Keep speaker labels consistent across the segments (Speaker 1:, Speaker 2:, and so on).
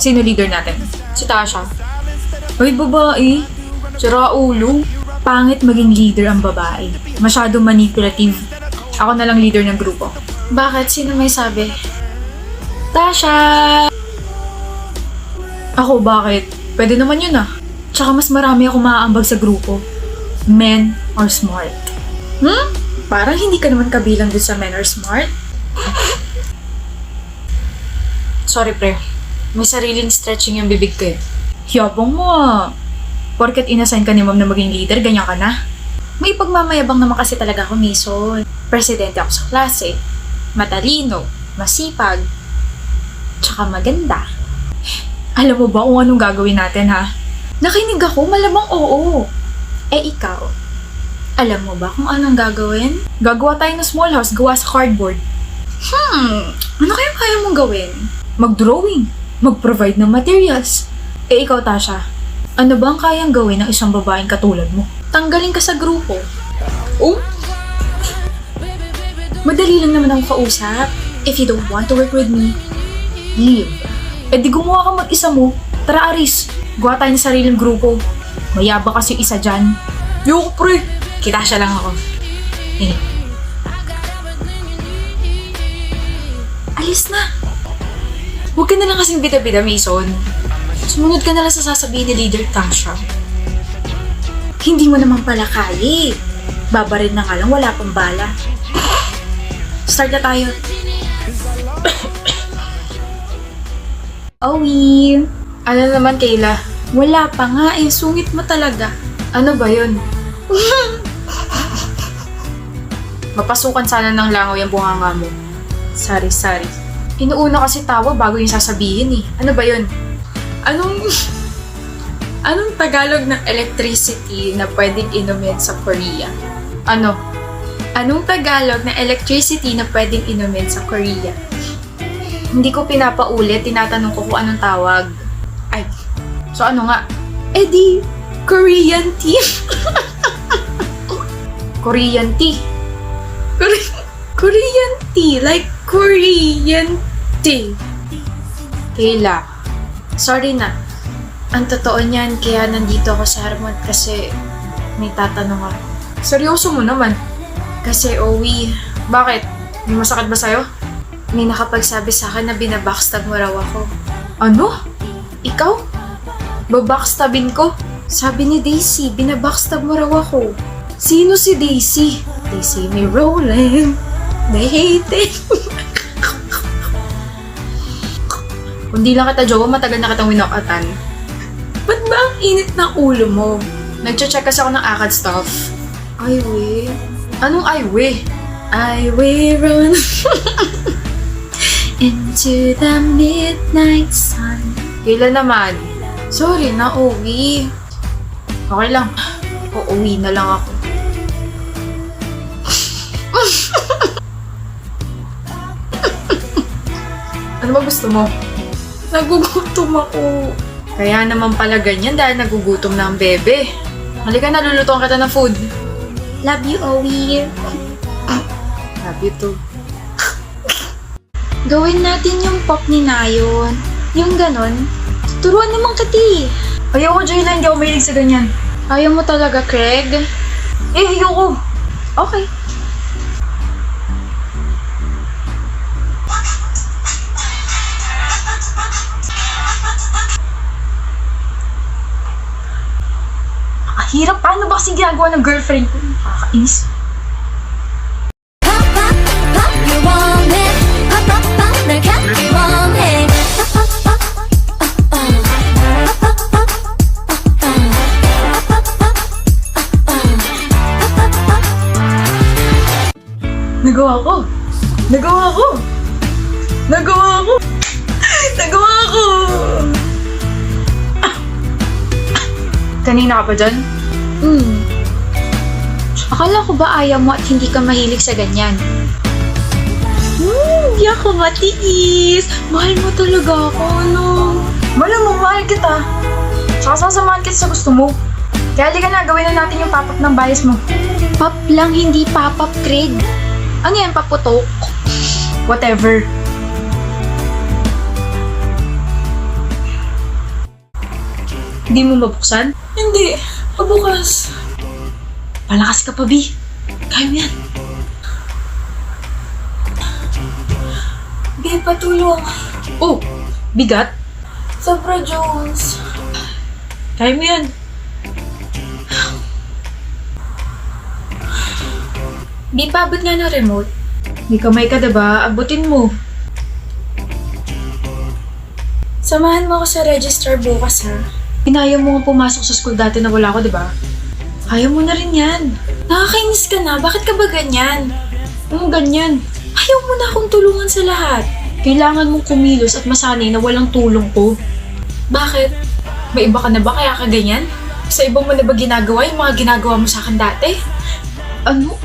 Speaker 1: Sino leader natin?
Speaker 2: Si Tasha.
Speaker 1: Ay, babae. Sira ulo. Pangit maging leader ang babae. Masyadong manipulative. Ako na lang leader ng grupo.
Speaker 2: Bakit? Sino may sabi? Tasha!
Speaker 1: Ako, bakit? Pwede naman yun ah. Tsaka mas marami ako maaambag sa grupo. Men or smart. Parang hindi ka naman kabilang dun sa men or smart.
Speaker 2: Sorry, pre. May sariling stretching yung bibig ko eh.
Speaker 1: Yabang mo ah. Porket inassign ka ni ma'am na maging leader, ganyan ka na.
Speaker 2: May pagmamayabang naman kasi talaga ako, Mason. Presidente ako sa klase. Matalino, masipag, tsaka maganda.
Speaker 1: Alam mo ba kung anong gagawin natin ha?
Speaker 2: Nakinig ako, malamang oo. Eh ikaw, alam mo ba kung anong gagawin?
Speaker 1: Gagawa tayo ng small house gawa sa cardboard.
Speaker 2: Ano kayang kaya mong gawin?
Speaker 1: Mag-drawing. Mag-provide ng materials. Eh ikaw, Tasha, ano ba ang kayang gawin ng isang babaeng katulad mo?
Speaker 2: Tanggalin ka sa grupo.
Speaker 1: Oh?
Speaker 2: Madali lang naman ako kausap. If you don't want to work with me, leave.
Speaker 1: Eh di gumawa ka mag-isa mo. Tara Aris, gawa tayo ng sariling grupo. Mayaba kasi isa dyan. Yoko pre!
Speaker 2: Kita siya lang ako. Alis na. Huwag ka na lang kasing bida-bida, Mason. Sumunod ka na lang sa sasabihin ni Leader Tasha. Hindi mo naman pala kaya. Babarin na nga lang, wala pang bala. Start na tayo.
Speaker 1: Owie!
Speaker 2: Ano naman, Kayla?
Speaker 1: Wala pa nga eh, sungit mo talaga.
Speaker 2: Ano ba yun? Mapasukan sana ng langaw yung bunganga mo.
Speaker 1: Sorry.
Speaker 2: Inuuna kasi tawa bago yung sasabihin eh. Ano ba yun?
Speaker 1: Anong Tagalog ng electricity na pwedeng inumin sa Korea?
Speaker 2: Ano?
Speaker 1: Anong Tagalog ng electricity na pwedeng inumin sa Korea?
Speaker 2: Hindi ko pinapaulit, tinatanong ko kung anong tawag. Ay, so ano nga?
Speaker 1: Eh di, Korean tea.
Speaker 2: Korean tea.
Speaker 1: Korean tea, like Korean tea.
Speaker 2: Kayla, sorry na. Ang totoo niyan, kaya nandito ako sa Harmon kasi may tatanong ako.
Speaker 1: Seryoso mo naman.
Speaker 2: Kasi, Owie,
Speaker 1: Bakit? May masakit ba sa'yo?
Speaker 2: may nakapagsabi sa akin na binabackstab mo raw ako.
Speaker 1: Ano?
Speaker 2: Ikaw?
Speaker 1: Babackstabin ko?
Speaker 2: Sabi ni Daisy, binabackstab mo raw ako.
Speaker 1: Sino si Daisy?
Speaker 2: They see me rolling. They hate it.
Speaker 1: Kung di lang kita jowa, matagal na kitang winokatan. Ba't ba ang init ng ulo mo?
Speaker 2: Nag-check kasi ako ng akad stuff.
Speaker 1: Ay, we.
Speaker 2: Anong ay we?
Speaker 1: I will run into the midnight sun.
Speaker 2: Kailan naman?
Speaker 1: Sorry na, Owie.
Speaker 2: Okay lang. Uuwi na lang ako.
Speaker 1: Ano ba gusto mo? Nagugutom ako.
Speaker 2: Kaya naman pala ganyan dahil nagugutom na ang bebe. Halika na, lulutuan kita ng food.
Speaker 1: Love you, Owie.
Speaker 2: Love you too.
Speaker 1: Gawin natin yung pop ni Nayon. Yung ganon. Turuan naman kati.
Speaker 2: Ayoko, Jayla. Hindi ako mahilig sa ganyan.
Speaker 1: Ayaw mo talaga, Craig?
Speaker 2: Ayoko.
Speaker 1: Okay.
Speaker 2: Hirap. Paano ba kasi ginagawa ng girlfriend ko? Nakakainis.
Speaker 1: Nagawa ko!
Speaker 2: Kanina ka pa dyan?
Speaker 1: Akala ko ba ayaw mo at hindi ka mahilig sa ganyan? Di ako matiis. Mahal mo talaga ako, no?
Speaker 2: Malamang mahal kita. Tsaka sasamahan kita sa gusto mo. Kaya halika na, gawin na natin yung pop-up ng bias mo.
Speaker 1: Pop lang, hindi pop-up, Craig. Ano yan, paputok?
Speaker 2: Whatever. Hindi mo mabuksan?
Speaker 1: Hindi. Pabukas.
Speaker 2: Palakas ka pa, B. Kaya mo yan.
Speaker 1: Babe, patulong.
Speaker 2: Oh, bigat.
Speaker 1: Sobra, Jones.
Speaker 2: Kaya mo yan.
Speaker 1: Di pa abot nga ng remote.
Speaker 2: May kamay ka, diba? Abutin mo.
Speaker 1: Samahan mo ako sa register bukas, ha?
Speaker 2: Inaya mo nga pumasok sa school dati na wala ako, diba? Kaya mo na rin yan.
Speaker 1: Nakakainis ka na. Bakit ka ba ganyan?
Speaker 2: Anong ganyan?
Speaker 1: Ayaw mo na akong tulungan sa lahat.
Speaker 2: Kailangan mong kumilos at masanay na walang tulong ko.
Speaker 1: Bakit? May iba ka na ba kaya ka ganyan? Sa ibang mo na ba ginagawa yung mga ginagawa mo sa akin dati?
Speaker 2: Ano?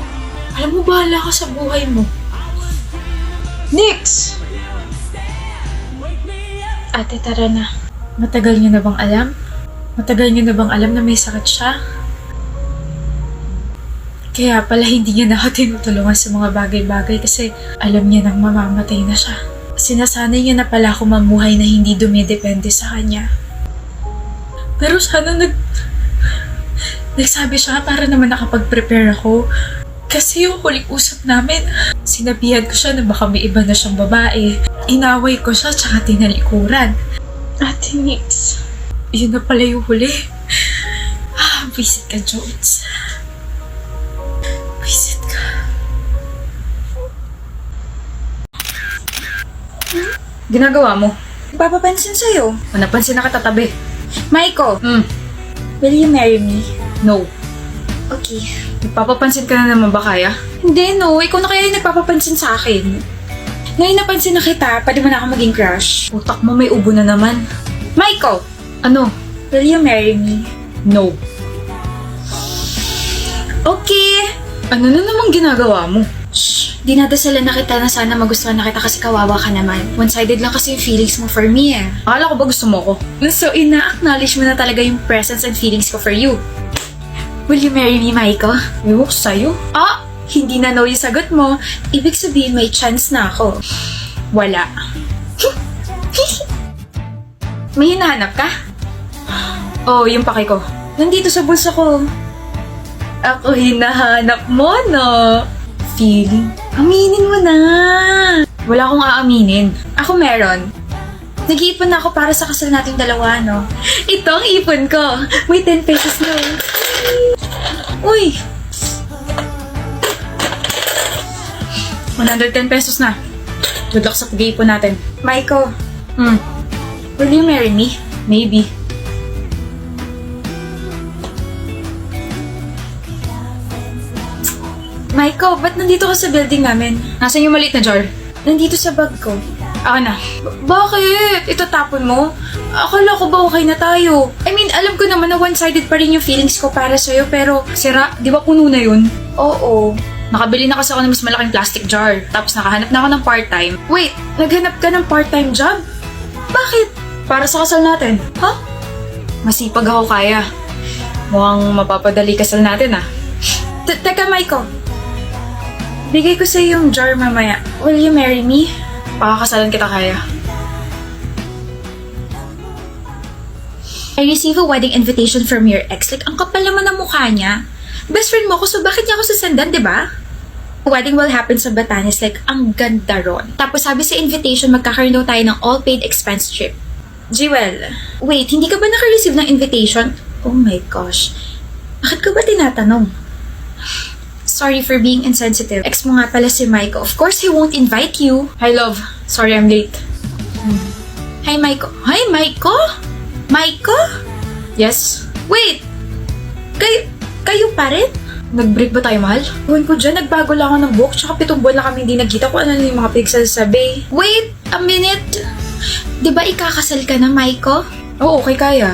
Speaker 1: Alam mo, bahala ka sa buhay mo.
Speaker 2: Nix!
Speaker 1: Ate, tara na.
Speaker 2: Matagal niyo na bang alam? Matagal niyo na bang alam na may sakit siya? Kaya pala hindi niya na ako tinutulungan sa mga bagay-bagay kasi alam niya nang mamamatay na siya. Sinasanay niya na pala ako mamuhay na hindi dumidepende sa kanya. Pero sana nagsabi siya para naman nakapag-prepare ako. Kasi yung huling usap namin, sinabihan ko siya na baka may iba na siyang babae. Inaway ko siya tsaka tinalikuran. Ate Nix, yun na pala yung huli. Visit ka, Jones. Visit ka. Ginagawa mo?
Speaker 1: Papapansin sa'yo.
Speaker 2: O napansin na katatabi?
Speaker 1: Maiko,
Speaker 2: Hmm,
Speaker 1: will you marry me?
Speaker 2: no.
Speaker 1: Okay.
Speaker 2: Nagpapapansin ka na naman ba kaya?
Speaker 1: Hindi, no. Ikaw na kaya yung nagpapapansin sa akin. Ngayon napansin na kita, pwede mo na ako maging crush.
Speaker 2: Utak mo may ubo na naman.
Speaker 1: Maiko,
Speaker 2: Ano?
Speaker 1: will you marry me?
Speaker 2: No.
Speaker 1: Okay.
Speaker 2: Ano na namang ginagawa mo?
Speaker 1: Shh. Dinadasalan na kita na sana magustuhan na kita kasi kawawa ka naman. One-sided lang kasi yung feelings mo for me eh.
Speaker 2: Akala ko ba gusto mo ko?
Speaker 1: So, ina-acknowledge mo na talaga yung presence and feelings ko for you. Will you marry me, Maiko?
Speaker 2: Ewan ko sa'yo.
Speaker 1: Ah! Hindi na no yung sagot mo. Ibig sabihin may chance na ako.
Speaker 2: Wala.
Speaker 1: May hinahanap ka?
Speaker 2: Oh, yung pake ko.
Speaker 1: Nandito sa bulsa ko. Ako hinahanap mo, no?
Speaker 2: Feeling.
Speaker 1: Aminin mo na.
Speaker 2: Wala akong aaminin.
Speaker 1: Ako meron. Nag-iipon na ako para sa kasal nating dalawa, no? Ito ang ipon ko. May 10 pesos na. Uy!
Speaker 2: 110 pesos na. Good luck sa pag-iipon natin.
Speaker 1: Maiko,
Speaker 2: Hmm,
Speaker 1: will you marry me?
Speaker 2: maybe.
Speaker 1: Maiko, ba't nandito ka sa building namin?
Speaker 2: Nasaan yung maliit na jar?
Speaker 1: Nandito sa bag ko.
Speaker 2: Ako na.
Speaker 1: Bakit? Itatapon mo? Akala ko ba okay na tayo? I mean, alam ko naman na one-sided pa rin yung feelings ko para sa'yo, pero...
Speaker 2: Sira, di ba puno na yun?
Speaker 1: Oo.
Speaker 2: Nakabili na kasi ako ng mas malaking plastic jar. Tapos nakahanap na ako ng part-time.
Speaker 1: Wait, naghanap ka ng part-time job? Bakit?
Speaker 2: Para sa kasal natin.
Speaker 1: Ha?
Speaker 2: Masipag ako kaya. Mukhang mapapadali kasal natin ah.
Speaker 1: Teka, Maiko. Bigay ko sa'yo yung jar mamaya. Will you marry me?
Speaker 2: Pakakasalan kita kaya.
Speaker 1: I received a wedding invitation from your ex. Like, ang kapal naman ng mukha niya. Best friend mo ako, so bakit niya ako sasandan, di ba? Wedding will happen sa Batanes. Like, ang ganda ron. Tapos sabi sa invitation, magkakaroon daw tayo ng all-paid expense trip. Jewel, wait, hindi ka ba naka-receive ng invitation? Oh my gosh. Bakit ka ba tinatanong? Sorry for being insensitive. Ex mo nga pala si Maiko. Of course, he won't invite you.
Speaker 2: Hi love, sorry I'm late.
Speaker 1: Hi, Maiko. Hi, Maiko? Maiko?
Speaker 2: Yes?
Speaker 1: Wait! Kayo pa rin?
Speaker 2: Nag-break ba tayo, mahal?
Speaker 1: Buwan ko dyan, nagbago lang ako ng book, tsaka 7 buwan na kami hindi nagkita kung ano na yung mga pinagsasabi. Wait! A minute! Di ba ikakasal ka na, Maiko?
Speaker 2: Oo, okay kaya.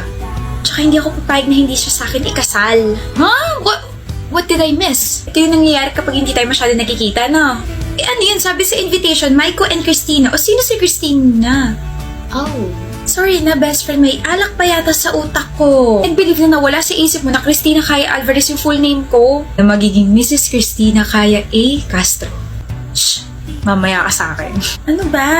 Speaker 1: Tsaka hindi ako papayag na hindi siya sa akin ikasal. Huh? What did I miss? Ito yung nangyayari kapag hindi tayo masyado nakikita, no? Eh ano yun? Sabi sa invitation, Maiko and Christina. O sino si Christina? Oh. Sorry na, best friend. May alak pa yata sa utak ko. And believe na nawala sa isip mo na Christina Kaya Alvarez yung full name ko. Na magiging Mrs. Christina Kaya A. Castro. Shh!
Speaker 2: Mamaya ka sa akin.
Speaker 1: Ano ba?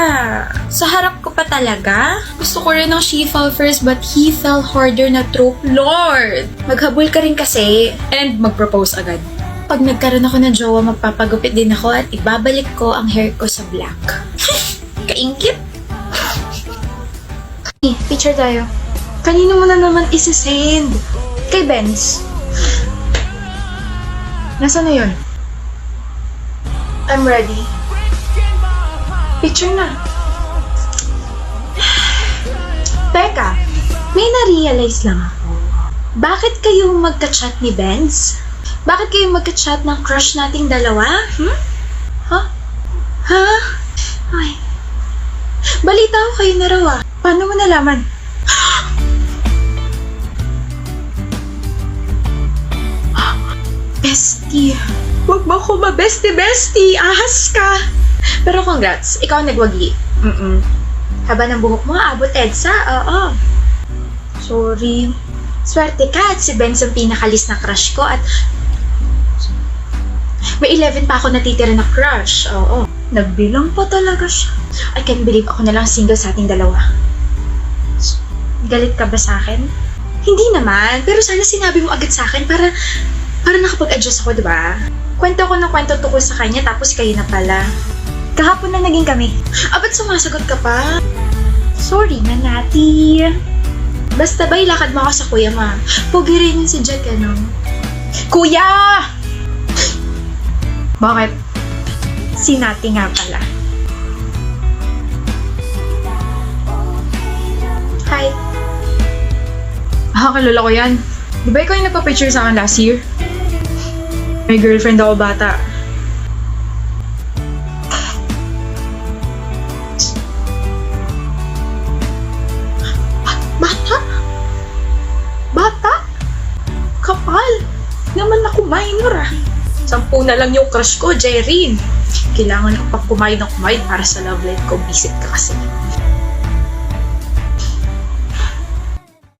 Speaker 1: Sa harap ko pa talaga? Gusto ko rin ng she fell first but he fell harder na trope. Lord! Maghabol ka rin kasi.
Speaker 2: And mag-propose agad.
Speaker 1: Pag nagkaroon ako ng jowa, magpapagupit din ako at ibabalik ko ang hair ko sa black. Kaingkit!
Speaker 2: Picture tayo. Kanino mo na naman isi-send? Kay Benz. Nasaan na yun? I'm ready. Picture na. Teka, may na-realize lang ako. Bakit kayo magka-chat ni Benz? Bakit kayo magka-chat ng crush nating dalawa? Ha? Ha? Ay. Balita ko kayo na raw ah. Paano mo nalaman? Bestie. Huwag mo ko bestie. Ahas ka. Pero congrats, ikaw ang nagwagi. Haba ng buhok mo, abot EDSA. Oo. Sorry. Swerte ka at si Benz ang pinakalis na crush ko at may 11 pa ako natitira na crush. Oo. Nagbilang pa talaga siya. I can't believe ako na lang single sa ating dalawa. Galit ka ba sa akin? Hindi naman, pero sana sinabi mo agad sa akin para nakapag-adjust ako, diba? Kwento ko ng kwento tungkol sa kanya tapos kayo na pala. Kahapon na naging kami. Ba't sumasagot ka pa? Sorry na, Nati. Basta ba ilakad mo ako sa kuya, ma? Pogi rin yun si Jack, ano? Kuya! Bakit? Si Nati nga pala. Hi. Kilala ko yan. Di ba ikaw yung nagpa-picture sa akin last year? May girlfriend ako bata.
Speaker 1: Bata? Kapal. Naman ako minor ah. 10 na lang yung crush ko, Jerry. Kailangan ko pa kumayod ng kumayod para sa love life ko. Visit ka kasi.